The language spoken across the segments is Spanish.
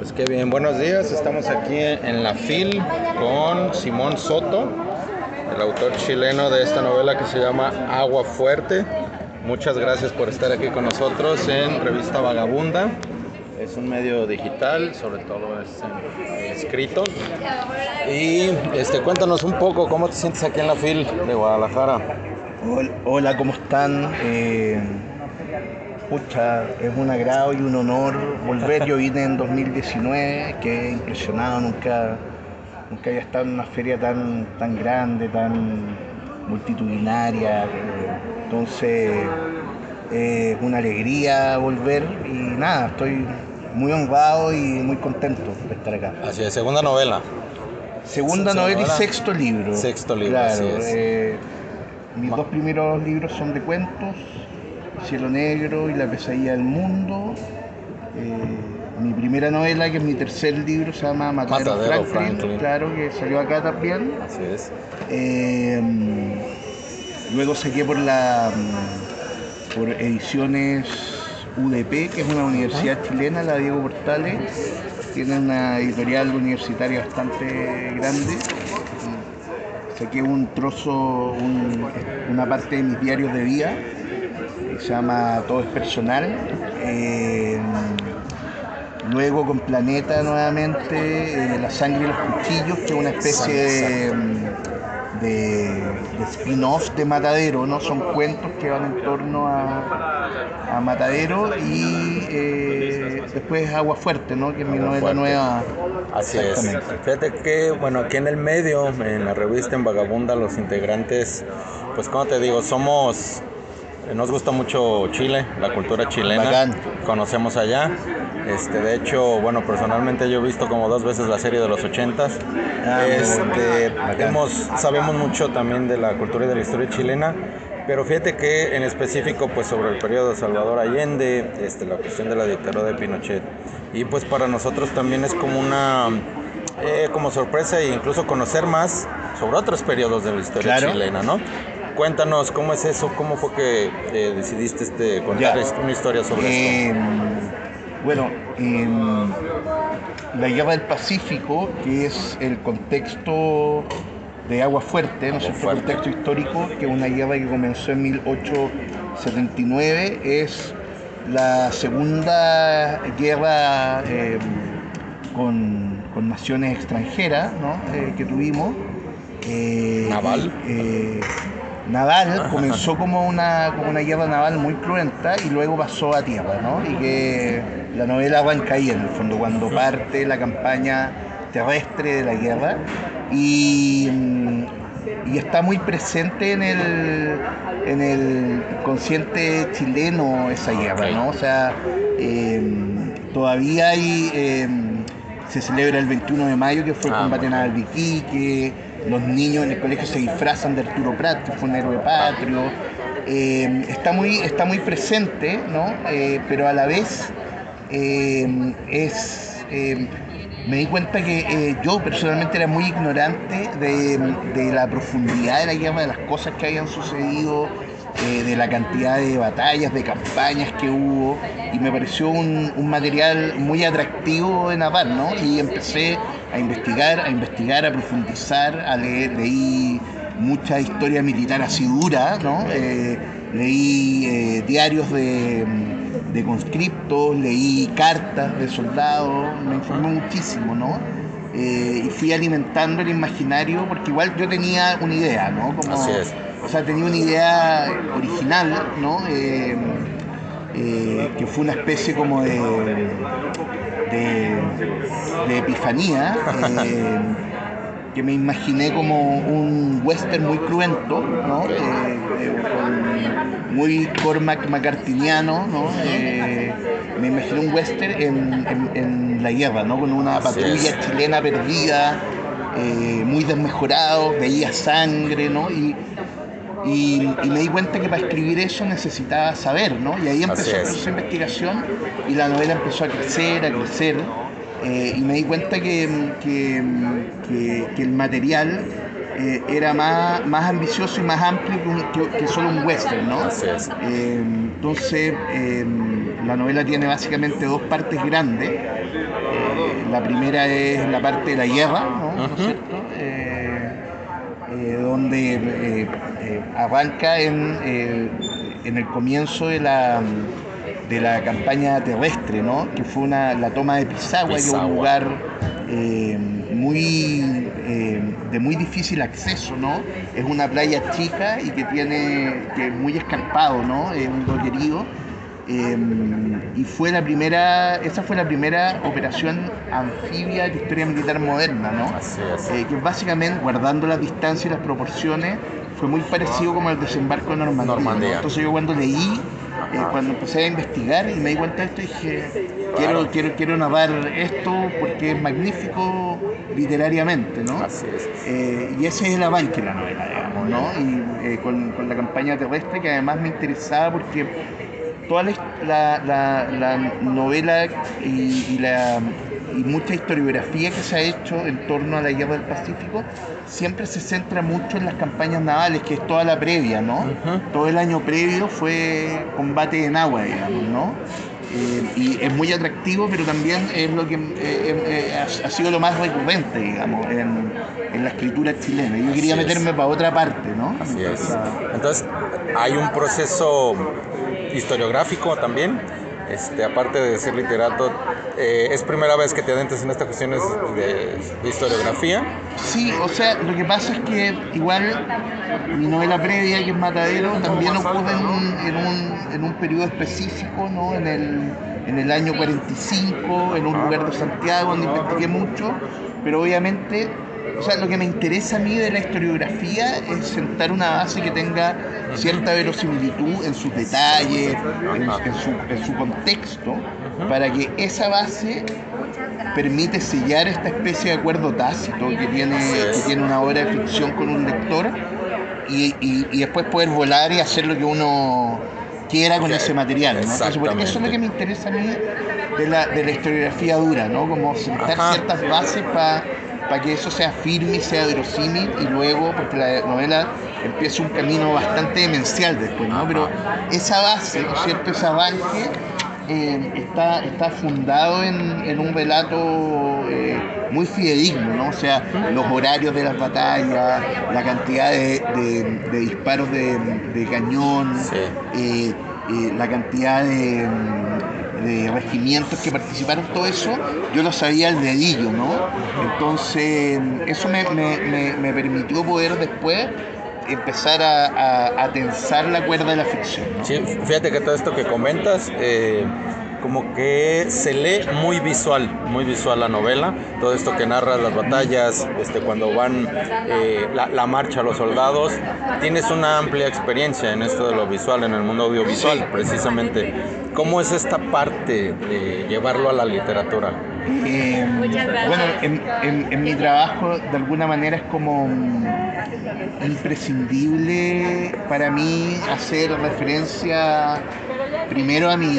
Pues qué bien, buenos días. Estamos aquí en la FIL con Simón Soto, el autor chileno de esta novela que se llama Agua Fuerte. Muchas gracias por estar aquí con nosotros en Revista Vagabunda. Es un medio digital, sobre todo es escrito. Y cuéntanos un poco cómo te sientes aquí en la FIL de Guadalajara. Hola, ¿cómo están? Pucha, es un agrado y un honor volver. Yo vine en 2019, quedé impresionado, nunca había estado en una feria tan grande, tan multitudinaria. Entonces, es una alegría volver y nada, estoy muy honrado y muy contento de estar acá. Así es, segunda novela. Segunda novela y sexto libro. Sexto libro, Claro, así es. mis dos primeros libros son de cuentos, Cielo Negro y La Pesadilla del Mundo. Mi primera novela, que es mi tercer libro, se llama Matadero Franklin, claro, que salió acá también. Así es. Luego saqué por Ediciones UDP, que es una universidad chilena, la Diego Portales. Tiene una editorial universitaria bastante grande. Saqué un trozo, una parte de mis diarios de vida, que se llama Todo es Personal. Luego con Planeta nuevamente, La Sangre y los Cuchillos, que es una especie de spin-off de Matadero, ¿no? Son cuentos que van en torno a Matadero y después Agua Fuerte, ¿no? Que es mi novela nueva. Así es. Fíjate que, bueno, aquí en el medio, en la revista, en Vagabunda, los integrantes, pues como te digo, nos gusta mucho Chile, la cultura chilena. Bacán. Conocemos allá. De hecho, bueno, personalmente yo he visto como 2 veces la serie de los 80s. Sabemos mucho también de la cultura y de la historia chilena. Pero fíjate que en específico pues sobre el periodo de Salvador Allende, la cuestión de la dictadura de Pinochet, y pues para nosotros también es como una como sorpresa e incluso conocer más sobre otros periodos de la historia chilena, ¿no? Cuéntanos cómo es eso, cómo fue que decidiste contar una historia sobre esto. Bueno, la Guerra del Pacífico, que es el contexto de Agua Fuerte, ¿no es cierto? El contexto histórico, que es una guerra que comenzó en 1879, es la segunda guerra con naciones extranjeras, ¿no? Que tuvimos. Naval comenzó como una guerra naval muy cruenta y luego pasó a tierra, ¿no? Y que la novela arranca ahí en el fondo, cuando parte la campaña terrestre de la guerra y está muy presente en el consciente chileno esa guerra, ¿no? O sea, todavía se celebra el 21 de mayo, que fue el combate naval de Iquique. Los niños en el colegio se disfrazan de Arturo Prat, que fue un héroe patrio. Está muy presente, ¿no? Pero a la vez me di cuenta que yo personalmente era muy ignorante de la profundidad de la guerra, de las cosas que habían sucedido, de la cantidad de batallas, de campañas que hubo, y me pareció un material muy atractivo de narrar, ¿no? Y empecé a investigar, a profundizar, a leer, leí mucha historia militar así dura, ¿no? Leí diarios de conscriptos, leí cartas de soldados, me informé muchísimo, ¿no? Y fui alimentando el imaginario, porque igual yo tenía una idea, ¿no? Así es. O sea, tenía una idea original, ¿no? Que fue una especie como de epifanía, que me imaginé como un western muy cruento, ¿no? Muy Cormac McCarthyniano, ¿no? Me imaginé un western en la guerra, ¿no? Con una patrulla chilena perdida, muy desmejorado, veía sangre, ¿no? Y me di cuenta que para escribir eso necesitaba saber, ¿no? Y ahí empezó el proceso de investigación y la novela empezó a crecer, y me di cuenta que el material era más ambicioso y más amplio que solo un western, ¿no? Así es. Entonces la novela tiene básicamente dos partes grandes. La primera es la parte de la guerra, ¿no? ¿No es cierto? Donde arranca en el comienzo de la campaña terrestre, ¿no? Que fue la toma de Pisagua, que es un lugar de muy difícil acceso, ¿no? Es una playa chica y que es muy escarpado, ¿no? Es un lugar querido. Y esa fue la primera operación anfibia de la historia militar moderna, ¿no? Así es. Que básicamente, guardando las distancias y las proporciones, fue muy parecido como el desembarco de Normandía. ¿No? Entonces yo cuando leí, cuando empecé a investigar y me di cuenta de esto, dije, quiero narrar esto porque es magnífico literariamente, ¿no? Así es. Y ese es el avance de la novela, digamos, ¿no? Y con la campaña terrestre, que además me interesaba porque toda la novela y mucha historiografía que se ha hecho en torno a la Guerra del Pacífico siempre se centra mucho en las campañas navales, que es toda la previa, ¿no? Todo el año previo fue combate en agua, digamos, ¿no? Y es muy atractivo, pero también es lo que ha sido lo más recurrente, digamos, en la escritura chilena. Yo quería meterme para otra parte, ¿no? Así es. Entonces, hay un proceso historiográfico también, aparte de ser literato, ¿es primera vez que te adentras en estas cuestiones de historiografía? Sí, o sea, lo que pasa es que igual mi novela previa, que es Matadero, también ocurre en un periodo específico, ¿no? En el año 45, en un lugar de Santiago donde investigué mucho, pero obviamente, o sea, lo que me interesa a mí de la historiografía es sentar una base que tenga cierta verosimilitud en sus detalles, en su contexto, para que esa base permite sellar esta especie de acuerdo tácito que tiene una obra de ficción con un lector y después poder volar y hacer lo que uno quiera con ese material, ¿no? Entonces, eso es lo que me interesa a mí de la historiografía dura, ¿no? Como sentar ciertas bases para que eso sea firme y sea verosímil, y luego, porque la novela empieza un camino bastante demencial después, ¿no? Pero esa base, ¿no es cierto? Ese arranque está fundado en un relato muy fidedigno, ¿no? O sea, los horarios de las batallas, la cantidad de disparos de cañón, la cantidad de regimientos que participaron, todo eso yo lo sabía al dedillo, ¿no? Entonces eso me permitió poder después empezar a tensar la cuerda de la ficción, ¿no? Sí, fíjate que todo esto que comentas, como que se lee muy visual la novela, todo esto que narra las batallas, cuando van la marcha a los soldados, tienes una amplia experiencia en esto de lo visual, en el mundo audiovisual, precisamente. ¿Cómo es esta parte de llevarlo a la literatura? Bueno, en mi trabajo de alguna manera es como imprescindible para mí hacer referencia primero a mi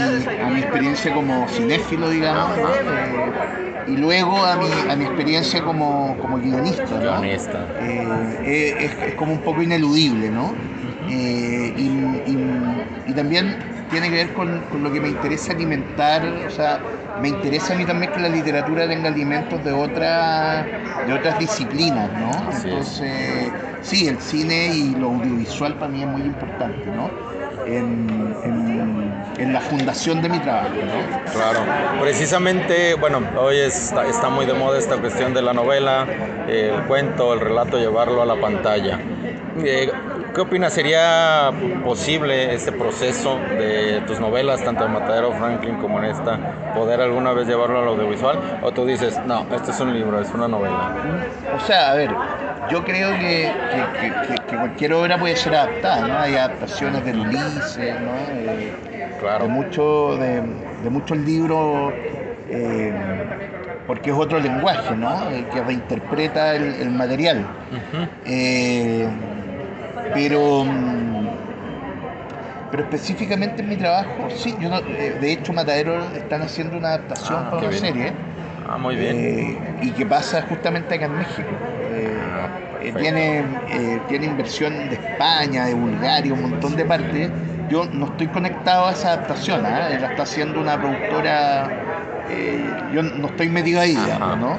experiencia como cinéfilo, digamos, ¿no? Y luego a mi experiencia como guionista, ¿no? Es como un poco ineludible, ¿no? Y también tiene que ver con lo que me interesa alimentar, o sea, me interesa a mí también que la literatura tenga alimentos de otras disciplinas, ¿no? Entonces, sí, el cine y lo audiovisual para mí es muy importante, ¿no? En la fundación de mi trabajo, ¿no? Claro, precisamente, bueno, hoy está muy de moda esta cuestión de la novela, el cuento, el relato, llevarlo a la pantalla. ¿Qué opinas? ¿Sería posible este proceso de tus novelas, tanto en Matadero, Franklin, como en esta, poder alguna vez llevarlo al audiovisual? ¿O tú dices, no, esto es un libro, es una novela? O sea, a ver, yo creo que cualquier obra puede ser adaptada, ¿no? Hay adaptaciones del Ulises, ¿no? Claro. De muchos libros, porque es otro lenguaje, ¿no? Que reinterpreta el material. Pero específicamente en mi trabajo, sí, de hecho Matadero están haciendo una adaptación para una serie. Muy bien. Y que pasa justamente acá en México. Tiene inversión de España, de Bulgaria, un montón de partes. yo no estoy conectado a esa adaptación, ¿ah? La está haciendo una productora, yo no estoy metido ahí, digamos, ¿no?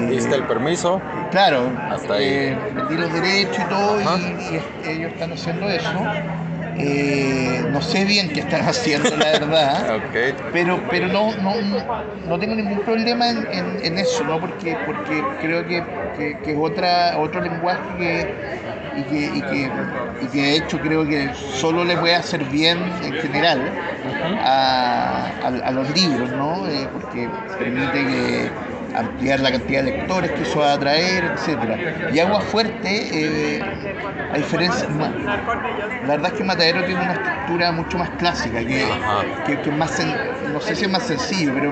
¿Viste el permiso? Claro, Hasta ahí. vendí los derechos y todo, Ajá. y ellos están haciendo eso. No sé bien qué están haciendo, la verdad, Ok. pero no tengo ningún problema en eso, ¿no? Porque creo que es otro lenguaje que de hecho creo que solo le puede hacer bien en general a los libros, ¿no? Porque permite ampliar la cantidad de lectores que eso va a atraer, etcétera. Y Agua Fuerte, a diferencia, la verdad es que Matadero tiene una estructura mucho más clásica, que es más, no sé si es más sencillo, pero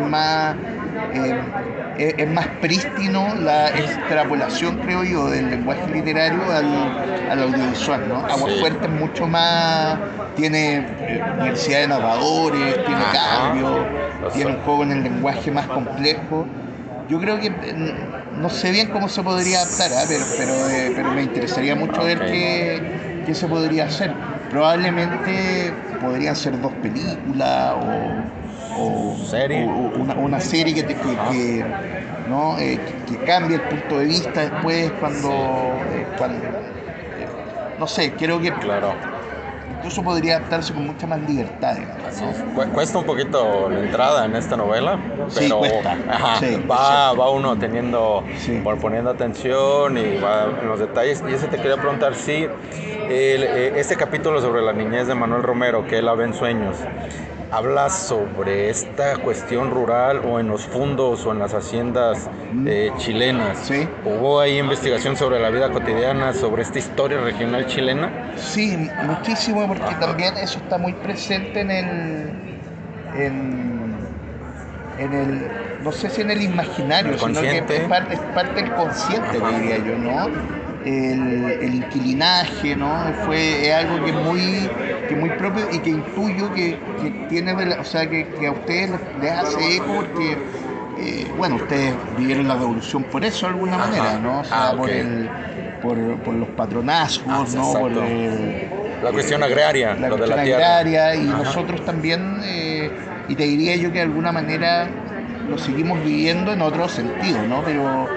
eh, es más prístino la extrapolación, creo yo, del lenguaje literario al audiovisual, ¿no? Agua Sí. Fuerte es mucho más, tiene diversidad de narradores, tiene cambios, tiene un juego en el lenguaje más complejo. Yo creo que no sé bien cómo se podría adaptar, ¿ah? Pero me interesaría mucho ver Ok. qué se podría hacer. Probablemente podrían ser dos películas Serie. o una serie ¿no? Que cambie el punto de vista después no sé, creo que Claro. incluso podría adaptarse con mucha más libertad, digamos, Así ¿no? es. Cuesta un poquito la entrada en esta novela, Sí, pero cuesta, ajá, sí, es va, cierto. va uno teniendo, Sí. poniendo atención y va en los detalles. Y eso te quería preguntar, si este capítulo sobre la niñez de Manuel Romero, que él la ve en sueños, habla sobre esta cuestión rural o en los fundos o en las haciendas chilenas. Sí. ¿Hubo ahí investigación sobre la vida cotidiana, sobre esta historia regional chilena? Sí, muchísimo, porque Ajá. también eso está muy presente en, no sé si en el El imaginario, sino que consciente. es parte del consciente, te Ajá. diría yo, ¿no? El inquilinaje, ¿no? Es algo que es muy propio y que intuyo que tiene, o sea, que a ustedes les hace eco porque, bueno, ustedes vivieron la revolución por eso de alguna Ajá. manera, ¿no? O Ah, sea, ok. por los patronazgos, Sí, ¿no? exacto. La cuestión agraria, La lo de cuestión la tierra. agraria y Ajá. nosotros también, y te diría yo que de alguna manera lo seguimos viviendo en otro sentido, ¿no? Pero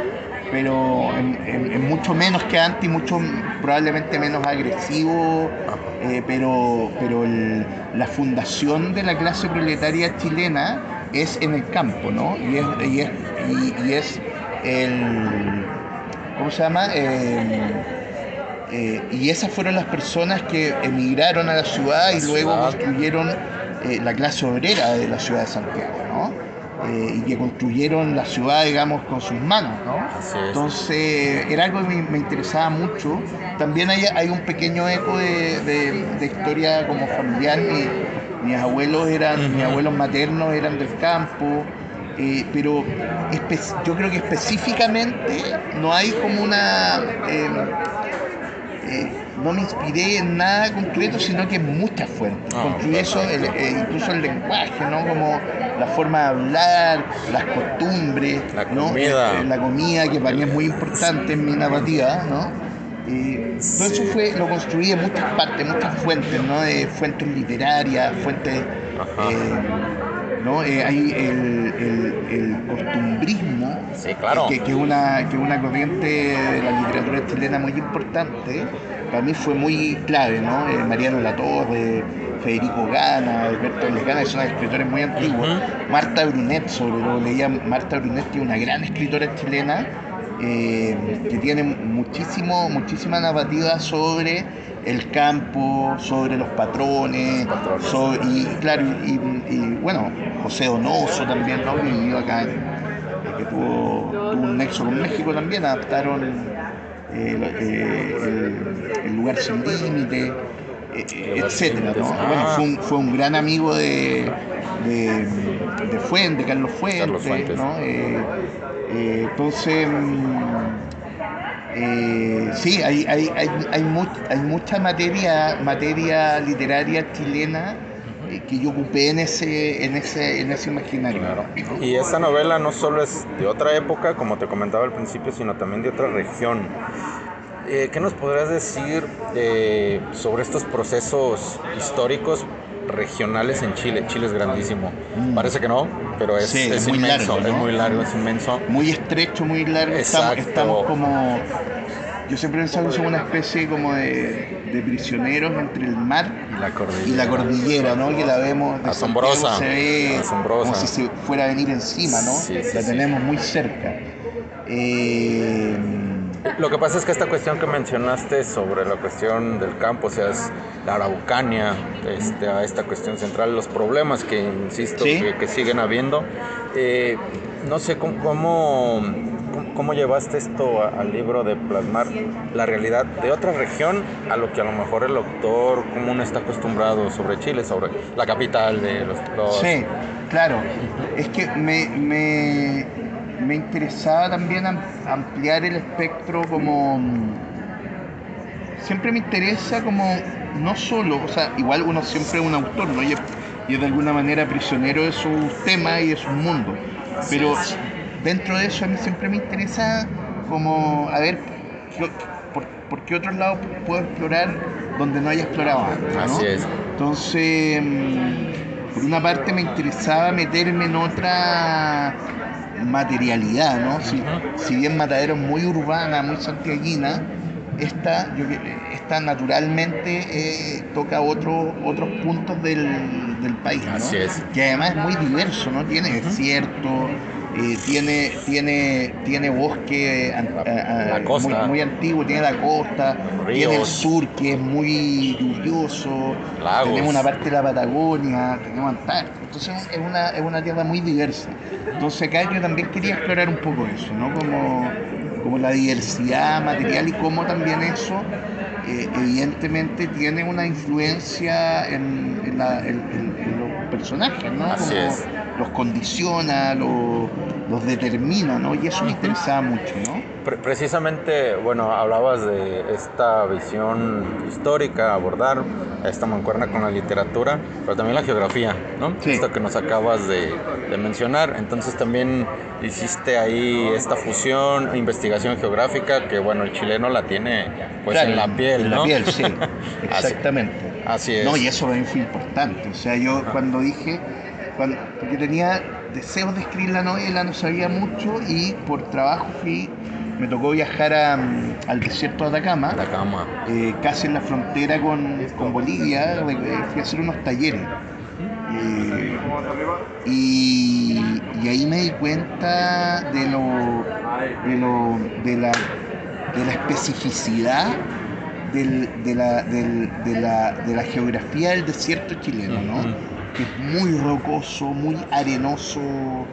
en mucho menos que antes, probablemente menos agresivo, pero la fundación de la clase proletaria chilena es en el campo, ¿no? Y es el, ¿cómo se llama? Y esas fueron las personas que emigraron a la ciudad La y luego ciudad. construyeron la clase obrera de la ciudad de Santiago, ¿no? Y que construyeron la ciudad, digamos, con sus manos, ¿no? Así es. Entonces, era algo que me interesaba mucho. También hay un pequeño eco de historia como familiar. Mis abuelos maternos eran del campo, pero yo creo que específicamente no hay como no me inspiré en nada concreto, sino que en muchas fuentes. Ah, Construí eso, perfecto. incluso el lenguaje, ¿no? Como la forma de hablar, las costumbres, La ¿no? comida. La comida, que para mí es muy importante en mi narrativa, ¿no? Todo eso Sí. lo construí de muchas partes, muchas fuentes, ¿no? De fuentes literarias, fuentes... Ajá. eh, ¿no? Hay el costumbrismo, Sí, claro. que es una corriente de la literatura chilena muy importante. Para mí fue muy clave, ¿no? Mariano Latorre, Federico Gana, Alberto Lesgana, que son escritores muy antiguos. Ujú. Marta Brunet, sobre todo, leía Marta Brunet, que es una gran escritora chilena, que tiene muchísima narrativa sobre el campo, sobre los patrones, Patrones. y claro, y bueno, José Donoso también, ¿no? Que vivió acá, que tuvo un nexo con México también, adaptaron el lugar sin límite, El lugar sin etcétera, límites. ¿no? Bueno, Ah, fue un gran amigo de, de Carlos Carlos Fuentes, Fuentes. ¿no? Entonces, sí, hay mucha materia literaria chilena que yo ocupé en ese imaginario, Claro. ¿no? Y esta novela no solo es de otra época, como te comentaba al principio, sino también de otra región. ¿Qué nos podrías decir sobre estos procesos históricos regionales en Chile? Chile es grandísimo. Parece que no, pero Sí, es muy inmenso, largo, es ¿no? muy largo, es inmenso. Muy estrecho, muy largo. Exacto. Estamos como... Yo siempre he pensado que somos una especie como de prisioneros entre el mar Y la y la cordillera. cordillera, ¿no? Que la vemos de Santiago, Asombrosa, se ve como asombrosa. si se fuera a venir encima, ¿no? Sí, sí, La sí. tenemos muy cerca. Eh, Lo que pasa es que esta cuestión que mencionaste sobre la cuestión del campo, o sea, es la Araucanía, a esta cuestión central, los problemas que, insisto, ¿Sí? que siguen habiendo, no sé cómo llevaste esto al libro de plasmar la realidad de otra región a lo que a lo mejor el autor común está acostumbrado sobre Chile, sobre la capital de Sí, claro. Es que me interesaba también ampliar el espectro como... Siempre me interesa como no solo, o sea, igual uno siempre es un autor, ¿no? Y es de alguna manera prisionero de sus temas y de sus mundos. Así Pero es. dentro de eso a mí siempre me interesa como, a ver, qué- por qué otros lados puedo explorar donde no haya explorado antes, Así ¿no? es. Entonces, por una parte me interesaba meterme en otra materialidad, ¿no? Si bien Matadero es muy urbana, muy santiaguina, esta naturalmente toca otros puntos del país, ¿no? Así es. Que además es muy diverso, ¿no? Tiene desierto, tiene bosque La muy, costa, muy antiguo, tiene la costa, tiene el ríos, sur que es muy lluvioso, tenemos una lagos. parte de la Patagonia, tenemos Antártica, entonces es una tierra muy diversa. Entonces acá yo también quería explorar un poco eso, ¿no? Como la diversidad material y cómo también eso evidentemente tiene una influencia en los personajes, ¿no? Así Como es. los condiciona, los determina, ¿no? Y eso me interesaba mucho, ¿no? Precisamente, bueno, hablabas de esta visión histórica, abordar esta mancuerna con la literatura, pero también la geografía, ¿no? Sí, Esto que nos acabas de mencionar. Entonces también hiciste ahí esta fusión, investigación geográfica, que bueno, el chileno la tiene pues claro, en la en piel, la ¿no? piel, sí, Así, exactamente. así No, es. y eso para mí fue importante. O sea, yo cuando dije, porque tenía deseos de escribir la novela, no sabía mucho y por trabajo me tocó viajar al desierto de Atacama, Atacama. casi en la frontera con Bolivia, fui a hacer unos talleres. Eh, y ahí me di cuenta de la especificidad de la geografía del desierto chileno, ¿no? Ujú. Que es muy rocoso, muy arenoso,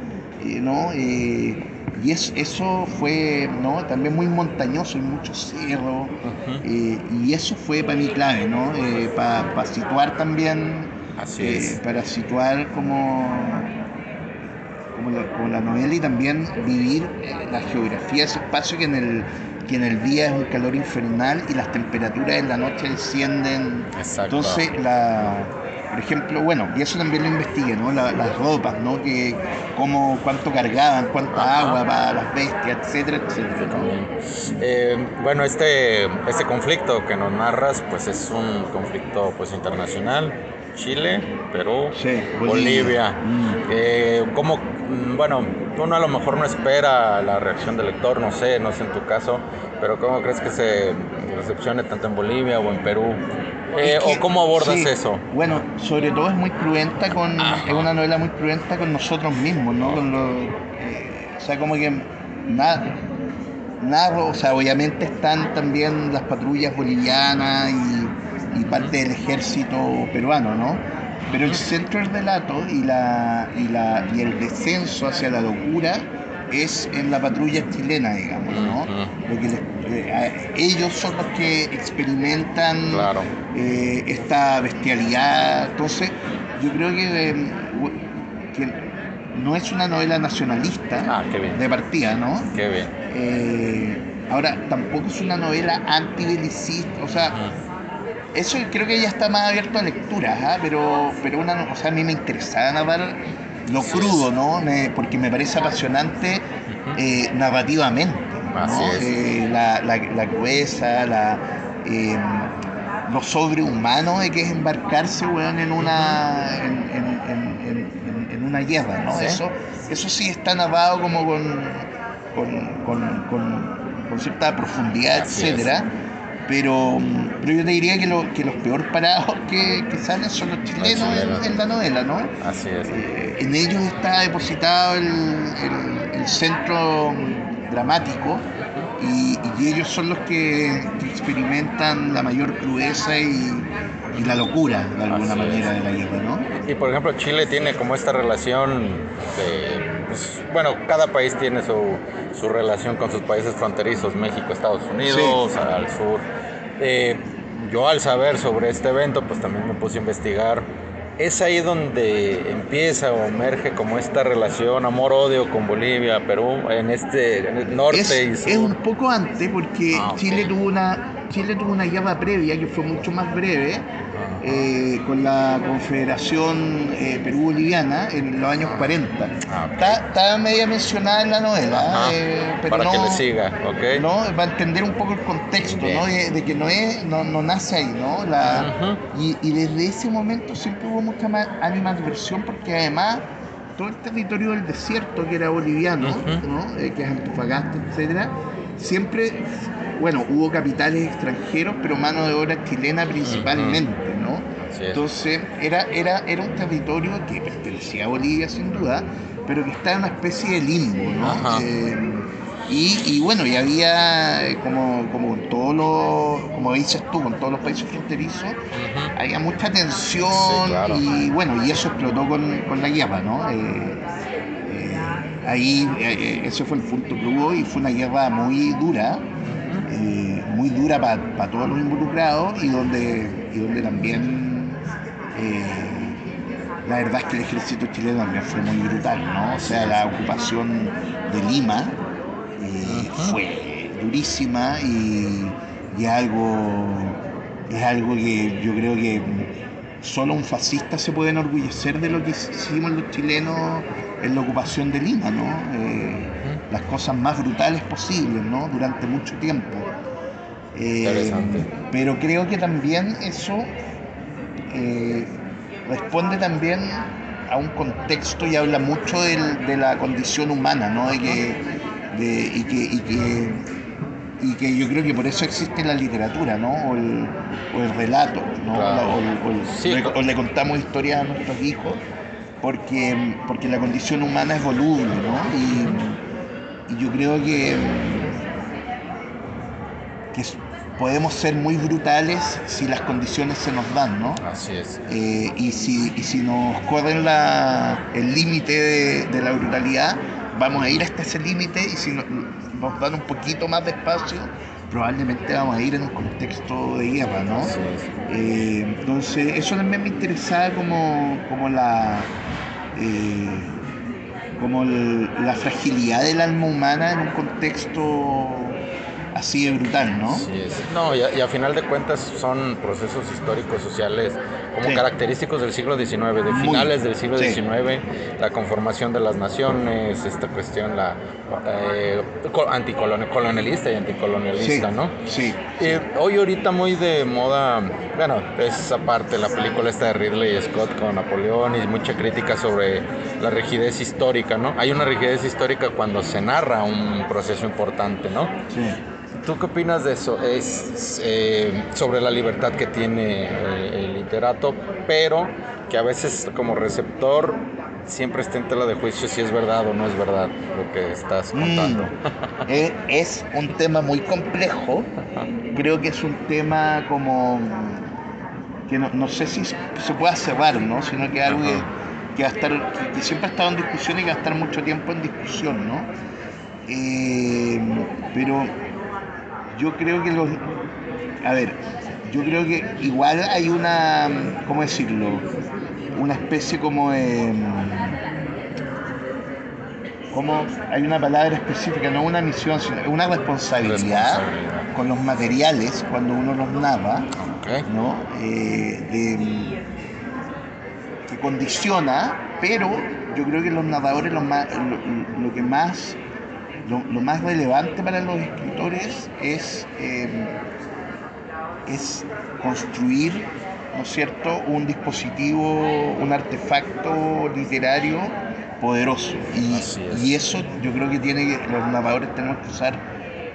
¿no? Eso fue, ¿no? También muy montañoso, y muchos cerros, y eso fue para mí clave, ¿no? Para situar también, Así es. para situar como la novela y también vivir la geografía de ese espacio que en el día es un calor infernal y las temperaturas en la noche descienden. Exacto. Entonces, por ejemplo, bueno, y eso también lo investigué, ¿no? Las ropas, ¿no? Cuánto cargaban, cuánta Ajá. agua para las bestias, etcétera, etcétera, Yo ¿no? también. Bueno, este conflicto que nos narras, pues es un conflicto pues internacional. Chile, Perú, Sí, Bolivia. Bolivia. Bueno, uno a lo mejor no espera la reacción del lector, no sé en tu caso, pero ¿cómo crees que se recepcione tanto en Bolivia o en Perú? Es ¿O que, cómo abordas sí, eso? bueno, sobre todo es muy cruenta es Ajá. una novela muy cruenta con nosotros mismos, ¿no? O sea, como que nada, nada, o sea, obviamente están también las patrullas bolivianas y parte del ejército peruano, ¿no? Pero el centro del relato y el descenso hacia la locura es en la patrulla chilena, digamos, ¿no? Ujú. Lo que ellos son los que experimentan Claro. esta bestialidad. Entonces, yo creo que no es una novela nacionalista Ah, qué bien, de partida, ¿no? qué bien. Ahora, tampoco es una novela antibelicista, o sea, Ujú. eso creo que ya está más abierto a lecturas, ¿ah? Pero o sea, a mí me interesaba narrar lo Así es. crudo, ¿no? Porque me parece apasionante Ujú. narrativamente. Así ¿no? es. La crudeza, eh, lo sobrehumano de que es embarcarse, weón, en una guerra, ¿no? Sí, Eso sí está narrado como con cierta profundidad, así es. etcétera. Pero yo te diría que los peor parados que salen son los Los chilenos chilenos. en la novela, ¿no? Así es. En ellos está depositado el centro dramático y ellos son los que experimentan la mayor crudeza y la locura, de alguna Así es. manera, de la guerra, ¿no? Y por ejemplo, Chile tiene como esta relación de, pues, bueno, cada país tiene su relación con sus países fronterizos, México, Estados Sí, Unidos, al sur. Eh, yo al saber sobre este evento, pues también me puse a investigar. Es ahí donde empieza o emerge como esta relación amor-odio con Bolivia, Perú, en el norte y es sur. un poco antes porque Ah, ok. Chile tuvo una guerra previa que fue mucho más breve Ajá. con la Confederación Perú-Boliviana en los años 40. Ah, ok. Está media mencionada en la novela, Ajá. pero Para que le no, siga, ok. no va a entender un poco el contexto, Bien. ¿no? De que no nace ahí, ¿no? Ujú. Y desde ese momento siempre hubo mucha más animadversión porque además todo el territorio del desierto que era boliviano, Ujú. ¿no? Que es Antofagasta, etcétera, siempre, bueno, hubo capitales extranjeros, pero mano de obra chilena Ujú. principalmente, ¿no? Así es. Entonces era un territorio que pertenecía a Bolivia sin duda, pero que está en una especie de limbo, ¿no? Ajá. Y bueno, y había, como en todos los, como dices tú, con todos los países fronterizos, Ujú. había mucha Sí, tensión claro. y bueno, y eso explotó con la guerra, ¿no? Ahí ese fue el punto que hubo y fue una guerra muy dura para todos los involucrados y donde también eh, la verdad es que el ejército chileno también fue muy brutal, ¿no? O Así sea, es. la ocupación de Lima Ujú. fue durísima y es algo que yo creo que solo un fascista se puede enorgullecer de lo que hicimos los chilenos en la ocupación de Lima, ¿no? Las cosas más brutales posibles, ¿no? Durante mucho tiempo. Eh, Interesante. pero creo que también eso eh, responde también a un contexto y habla mucho de la condición humana, ¿no? Ajá. De- y, que, y, que, y que yo creo que por eso existe la literatura, ¿no? O el relato, ¿no? Claro. Sí, O le contamos historias a nuestros hijos, porque la condición humana es voluble, ¿no? Y yo creo que podemos ser muy brutales si las condiciones se nos dan, ¿no? así es. Y si nos corren el límite de la brutalidad, vamos a ir hasta ese límite y si nos dan un poquito más de espacio, probablemente vamos a ir en un contexto de guerra, ¿no? Así es. Entonces, eso también me interesaba eh, la fragilidad del alma humana en un contexto así de brutal, ¿no? Así es. No, y a final de cuentas son procesos históricos, sociales, como Sí, característicos del siglo XIX, de muy, finales del siglo sí, XIX, la conformación de las naciones, esta cuestión anticolonialista y sí, anticolonialista, ¿no? sí, sí. Hoy ahorita muy de moda, bueno, es aparte la película esta de Ridley Scott con Napoleón y mucha crítica sobre la rigidez histórica, ¿no? Hay una rigidez histórica cuando se narra un proceso importante, ¿no? Sí. ¿Tú qué opinas de eso? Es sobre la libertad que tiene el literato, pero que a veces como receptor siempre está en tela de juicio si es verdad o no es verdad lo que estás Mm, contando. es un tema muy complejo. Creo que es un tema como que no sé si se pueda cerrar, ¿no? Sino que es algo Ajá. que va a estar, que siempre ha estado en discusión y que va a estar mucho tiempo en discusión, ¿no? Eh, pero yo creo que a ver, yo creo que igual hay una, ¿cómo decirlo? Una especie como de, como hay una palabra específica, no una misión, sino una responsabilidad Responsabilidad. con los materiales cuando uno los narra, Ok. ¿no? Que condiciona, pero yo creo que los narradores lo que más lo más relevante para los escritores es construir, ¿no es cierto?, un dispositivo, un artefacto literario poderoso. Así es. Y eso yo creo que los narradores tenemos que usar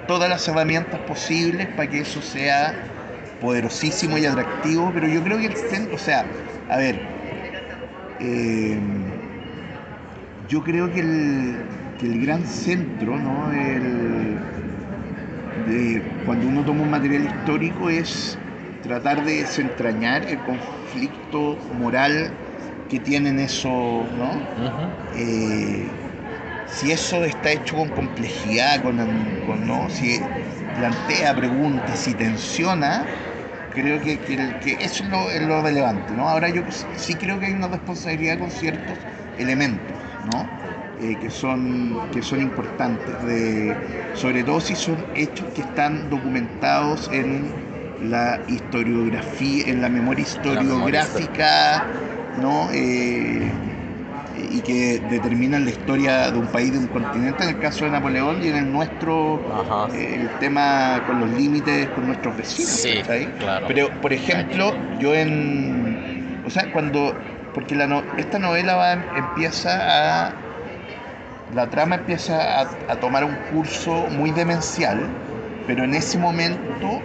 todas las herramientas posibles para que eso sea poderosísimo y atractivo, pero yo creo que o sea, a ver, yo creo que el gran centro, ¿no?, de cuando uno toma un material histórico es tratar de desentrañar el conflicto moral que tienen eso, ¿no? Si eso está hecho con complejidad, ¿no? Si plantea preguntas, si tensiona, creo que eso es lo relevante, ¿no? Ahora yo sí creo que hay una responsabilidad con ciertos elementos, ¿no? Que son importantes, sobre todo si son hechos que están documentados en la historiografía, en la memoria historiográfica, ¿no? Y que determinan la historia de un país, de un continente, en el caso de Napoleón, y en el nuestro, el tema con los límites con nuestros vecinos. Sí, claro. Pero, por ejemplo, porque esta novela la trama empieza a tomar un curso muy demencial, pero en ese momento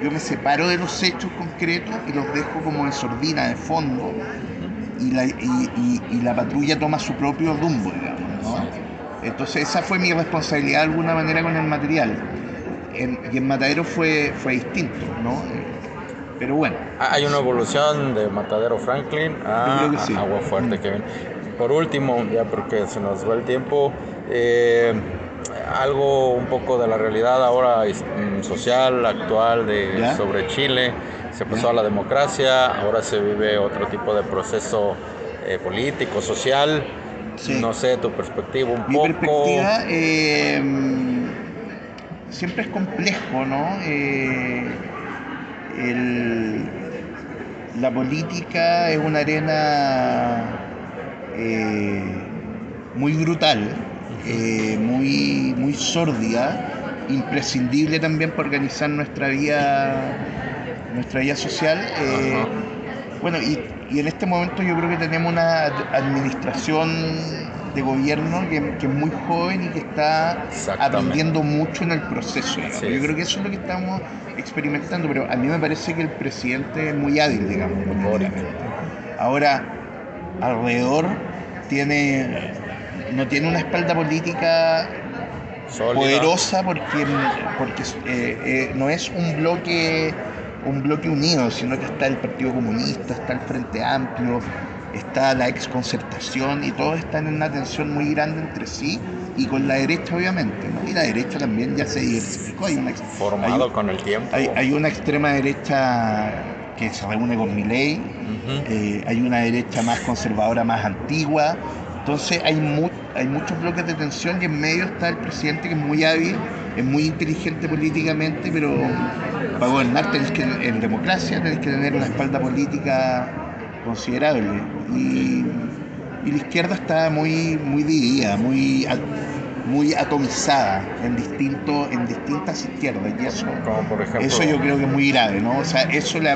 yo me separo de los hechos concretos y los dejo como en sordina, de fondo, y la patrulla toma su propio rumbo, digamos, ¿no? Entonces esa fue mi responsabilidad de alguna manera con el material. Y en Matadero fue distinto, ¿no? Pero bueno. Hay una evolución de Matadero Franklin a sí. Agua Fuerte, Kevin. Por último, ya porque se nos va el tiempo, algo un poco de la realidad ahora social, actual, sobre Chile. Se pasó a la democracia, ahora se vive otro tipo de proceso político, social. Sí. No sé, tu perspectiva un poco. Mi perspectiva siempre es complejo, ¿no? La política es una arena muy brutal, muy sórdida, imprescindible también para organizar nuestra vida social. Bueno, y en este momento yo creo que tenemos una administración de gobierno que es muy joven y que está aprendiendo mucho en el proceso. Sí. Yo creo que eso es lo que estamos experimentando, pero a mí me parece que el presidente es muy hábil, digamos. Ahora, alrededor no tiene una espalda política sólida, poderosa, porque no es un bloque unido, sino que está el Partido Comunista, está el Frente Amplio, está la exconcertación, y todos están en una tensión muy grande entre sí y con la derecha, obviamente, ¿no? Y la derecha también ya se diversificó. Formado con el tiempo. Hay una extrema derecha que se reúne con Milei, hay una derecha más conservadora, más antigua. Entonces hay muchos bloques de tensión, y en medio está el presidente, que es muy hábil, es muy inteligente políticamente, pero para gobernar en democracia tenés que tener una espalda política considerable. Y la izquierda está muy dividida, muy atomizada en distintas izquierdas, y eso, como por ejemplo, eso yo creo que es muy grave, ¿no? O sea, eso le